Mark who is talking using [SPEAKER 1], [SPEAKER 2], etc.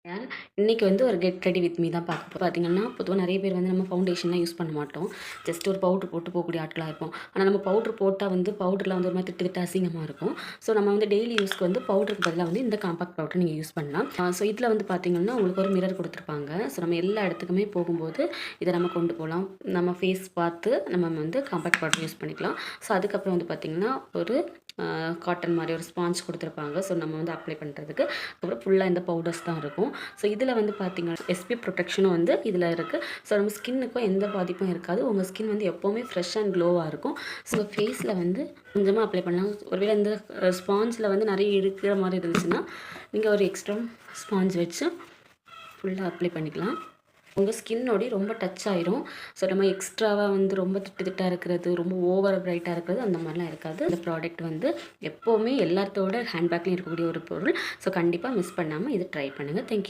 [SPEAKER 1] யார் இன்றைக்கி வந்து ஒரு கெட் ரெடி வித் மீ தான் பார்த்தீங்கன்னா, பொதுவாக நிறைய பேர் வந்து நம்ம ஃபவுண்டேஷன்லாம் யூஸ் பண்ண மாட்டோம். ஜஸ்ட் ஒரு பவுட்ரு போட்டு போகக்கூடிய ஆட்களாக இருப்போம். ஆனால் நம்ம பவுட்ரு போட்டால் வந்து பவுடரில் வந்து ஒரு மாதிரி திட்டு திட்டு அசிங்கமாக இருக்கும். ஸோ நம்ம வந்து டெய்லி யூஸ்க்கு வந்து பவுடருக்கு பதிலாக வந்து இந்த காம்பாக்ட் பவுடர் நீங்கள் யூஸ் பண்ணலாம். ஸோ இதில் வந்து பார்த்தீங்கன்னா, உங்களுக்கு ஒரு மிரர் கொடுத்துருப்பாங்க. ஸோ நம்ம எல்லா இடத்துக்குமே போகும்போது இதை நம்ம கொண்டு போகலாம். நம்ம ஃபேஸ் பார்த்து நம்ம வந்து காம்பாக்ட் பவுடர் யூஸ் பண்ணிக்கலாம். ஸோ அதுக்கப்புறம் வந்து பார்த்திங்கன்னா, ஒரு காட்டன் மாதிரி ஒரு ஸ்பாஞ்ச் கொடுத்துருப்பாங்க. ஸோ நம்ம வந்து அப்ளை பண்ணுறதுக்கு அப்புறம் ஃபுல்லாக இந்த பவுடர்ஸ் தான் இருக்கும். ஸோ இதில் வந்து பார்த்திங்கன்னா எஸ்பி ப்ரொடெக்ஷனும் வந்து இதில் இருக்குது. ஸோ நம்ம ஸ்கின்னுக்கும் எந்த பாதிப்பும் இருக்காது. உங்கள் ஸ்கின் வந்து எப்போவுமே ஃப்ரெஷ் அண்ட் க்ளோவாக இருக்கும். ஸோ ஃபேஸில் வந்து கொஞ்சமாக அப்ளை பண்ணலாம். ஒருவேளை இந்த ஸ்பாஞ்சில் வந்து நிறைய இருக்கிற மாதிரி இருந்துச்சுன்னா நீங்கள் ஒரு எக்ஸ்ட்ரா ஸ்பாஞ்ச் வச்சு ஃபுல்லாக அப்ளை பண்ணிக்கலாம். உங்கள் ஸ்கின்னோடி ரொம்ப டச் ஆயிரும். ஸோ நம்ம எக்ஸ்ட்ராவாக வந்து ரொம்ப திட்டு திட்டாக இருக்கிறது, ரொம்ப ஓவர் பிரைட்டாக இருக்கிறது அந்த மாதிரிலாம் இருக்காது. இந்த ப்ராடக்ட் வந்து எப்போவுமே எல்லாத்தோட ஹேண்ட்பேக்லேயும் இருக்கக்கூடிய ஒரு பொருள். ஸோ கண்டிப்பாக மிஸ் பண்ணாமல் இது ட்ரை பண்ணுங்கள். தேங்க்யூ.